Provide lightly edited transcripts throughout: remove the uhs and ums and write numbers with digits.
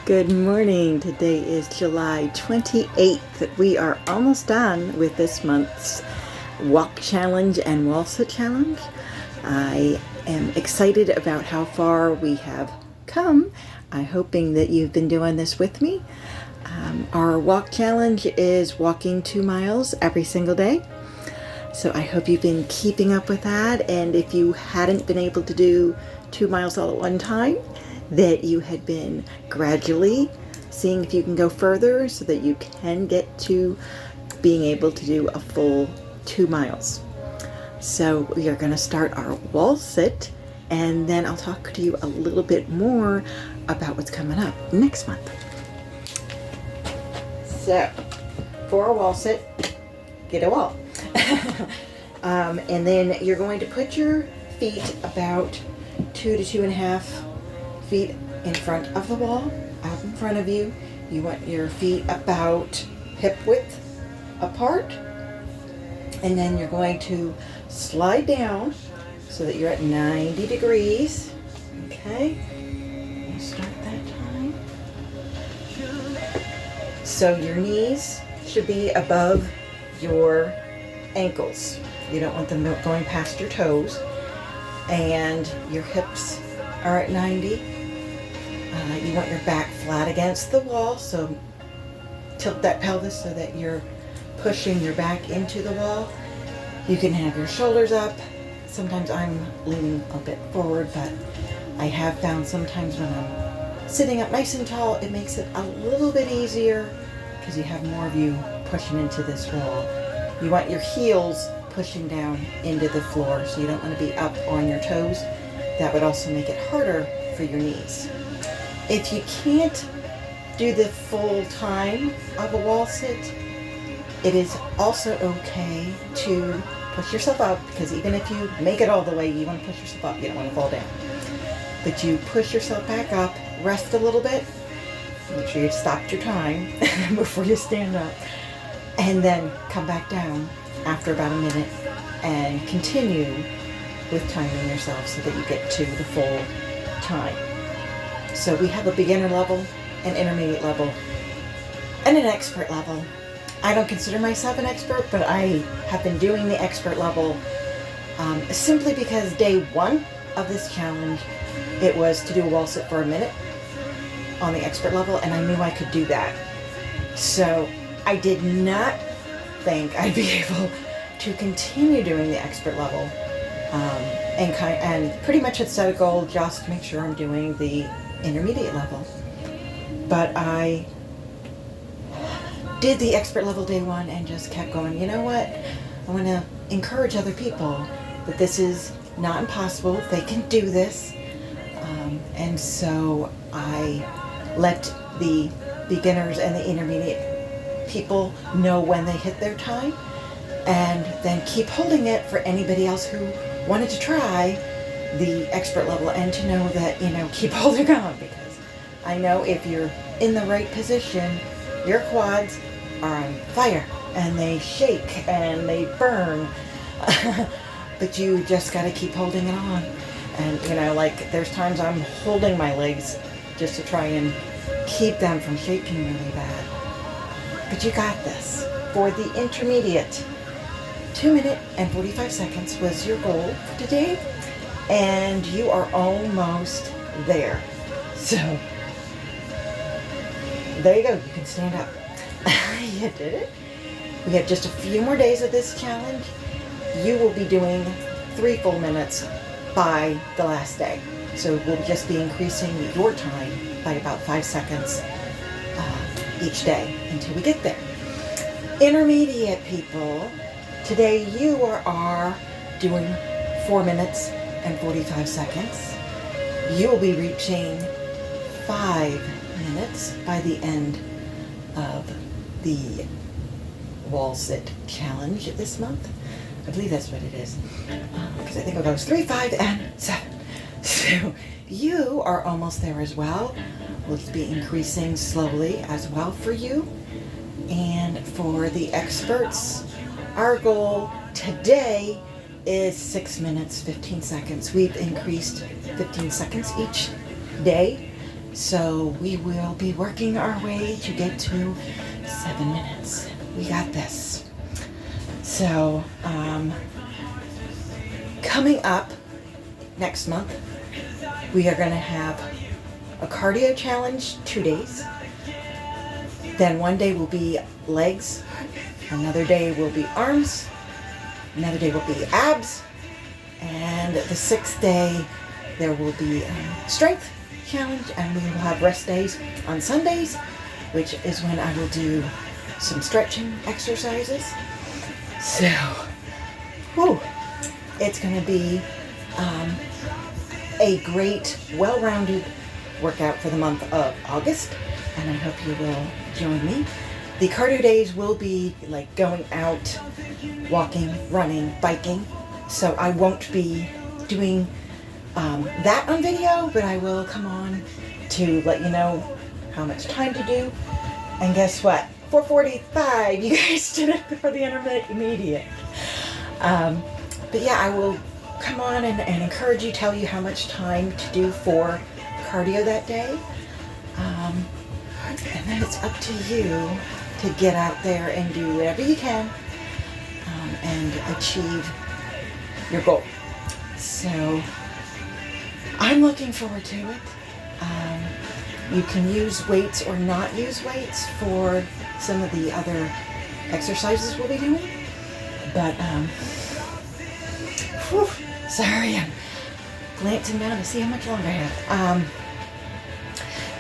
Good morning. Today is July 28th. We are almost done with this month's walk challenge and wall sit challenge. I am excited about how far we have come. I'm hoping that you've been doing this with me. Our walk challenge is walking 2 miles every single day. So I hope you've been keeping up with that, and if you hadn't been able to do 2 miles all at one time, that you had been gradually seeing if you can go further so that you can get to being able to do a full 2 miles. So we are going to start our wall sit, and then I'll talk to you a little bit more about what's coming up next month. So for a wall sit, get a wall. And then you're going to put your feet about 2 to 2.5 feet in front of the wall, out in front of you. You want your feet about hip width apart, and then you're going to slide down so that you're at 90 degrees. Okay, we'll start that time. So your knees should be above your ankles. You don't want them going past your toes, and your hips are at 90. You want your back flat against the wall, so tilt that pelvis so that you're pushing your back into the wall. You can have your shoulders up. Sometimes I'm leaning a bit forward, but I have found sometimes when I'm sitting up nice and tall, it makes it a little bit easier because you have more of you pushing into this wall. You want your heels pushing down into the floor, so you don't want to be up on your toes. That would also make it harder for your knees. If you can't do the full time of a wall sit, it is also okay to push yourself up, because even if you make it all the way, you want to push yourself up, you don't want to fall down. But you push yourself back up, rest a little bit, make sure you've stopped your time before you stand up, and then come back down after about a minute and continue with timing yourself so that you get to the full time. So we have a beginner level, an intermediate level, and an expert level. I don't consider myself an expert, but I have been doing the expert level simply because day 1 of this challenge, it was to do a wall sit for a minute on the expert level, and I knew I could do that. So I did not think I'd be able to continue doing the expert level, and pretty much had set a goal just to make sure I'm doing the intermediate level. But I did the expert level day 1 and just kept going. You know what? I want to encourage other people that this is not impossible. They can do this. And so I let the beginners and the intermediate people know when they hit their time, and then keep holding it for anybody else who wanted to try the expert level, and to know that, keep holding on, because I know if you're in the right position, your quads are on fire and they shake and they burn. But you just got to keep holding it on. And there's times I'm holding my legs just to try and keep them from shaking really bad. But you got this. For the intermediate, 2 minutes and 45 seconds was your goal for today, and you are almost there. So there you go. You can stand up. You did it. We have just a few more days of this challenge. You will be doing 3 full minutes by the last day. So we'll just be increasing your time by about 5 seconds each day until we get there. Intermediate people, today you are doing 4 minutes and 45 seconds. You will be reaching 5 minutes by the end of the wall sit challenge this month. I believe that's what it is, because I think it goes 3, 5, and 7. So you are almost there as well. We'll be increasing slowly as well for you. And for the experts, our goal today is 6 minutes, 15 seconds. We've increased 15 seconds each day. So we will be working our way to get to 7 minutes. We got this. So, coming up next month, we are going to have a cardio challenge 2 days. Then one day will be legs, another day will be arms, another day will be abs, and the 6th day there will be strength challenge, and we will have rest days on Sundays, which is when I will do some stretching exercises. So, it's going to be a great, well-rounded workout for the month of August, and I hope you will join me. The cardio days will be like going out, walking, running, biking, so I won't be doing that on video, but I will come on to let you know how much time to do. And guess what? 4:45, you guys did it for the intermediate. But yeah, I will come on and encourage you, tell you how much time to do for cardio that day. And then it's up to you to get out there and do whatever you can and achieve your goal. So I'm looking forward to it. You can use weights or not use weights for some of the other exercises we'll be doing. But, sorry, I'm glancing down to see how much longer I have.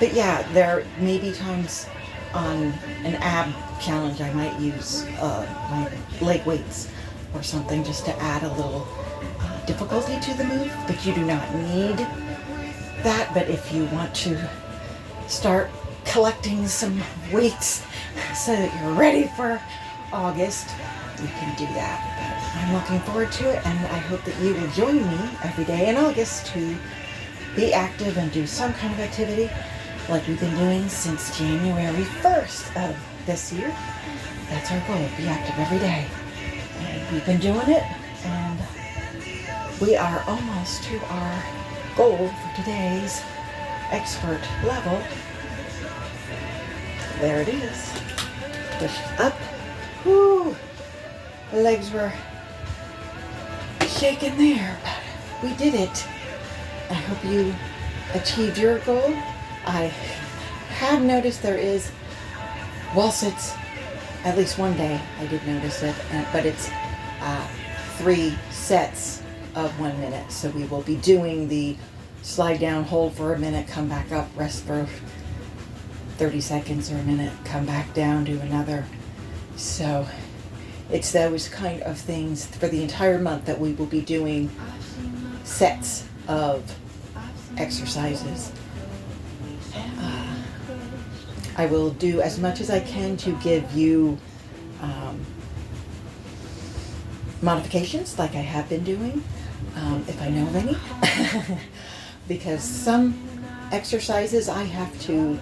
But yeah, there may be times on an ab challenge I might use my leg weights or something just to add a little difficulty to the move, but you do not need that. But if you want to start collecting some weights so that you're ready for August, you can do that. But I'm looking forward to it, and I hope that you will join me every day in August to be active and do some kind of activity like we've been doing since January 1st of this year. That's our goal, be active every day. And we've been doing it, and we are almost to our goal for today's expert level. There it is. Push up. Whoo! The legs were shaking there, but we did it. I hope you achieved your goal. I have noticed there is wall sits at least one day. I did notice it, but it's 3 sets of 1 minute. So we will be doing the slide down, hold for a minute, come back up, rest for 30 seconds or a minute, come back down, do another. So it's those kind of things for the entire month that we will be doing sets of exercises. I will do as much as I can to give you modifications like I have been doing, if I know of any. Because some exercises I have to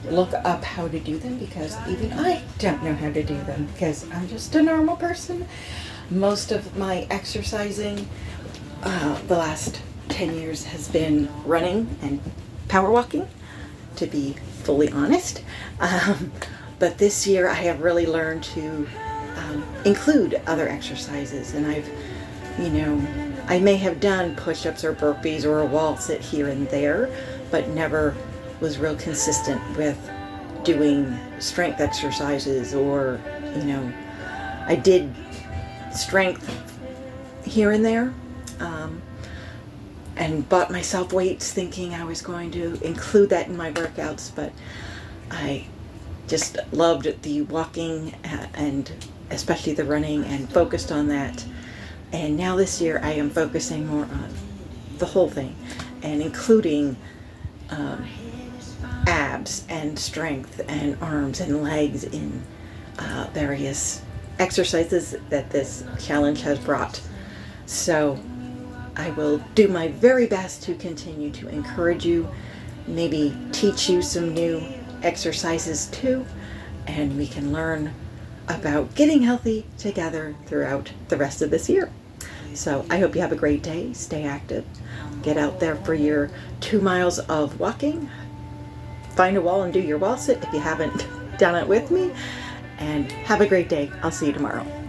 look up how to do them, because even I don't know how to do them because I'm just a normal person. Most of my exercising the last 10 years has been running and power walking, to be fully honest. But this year I have really learned to include other exercises, and I may have done push-ups or burpees or a wall sit here and there, but never was real consistent with doing strength exercises, or I did strength here and there, and bought myself weights thinking I was going to include that in my workouts, but I just loved the walking and especially the running and focused on that. And now this year I am focusing more on the whole thing and including abs and strength and arms and legs in various exercises that this challenge has brought. So I will do my very best to continue to encourage you, maybe teach you some new exercises too, and we can learn about getting healthy together throughout the rest of this year. So I hope you have a great day. Stay active. Get out there for your 2 miles of walking, find a wall and do your wall sit if you haven't done it with me. And have a great day. I'll see you tomorrow.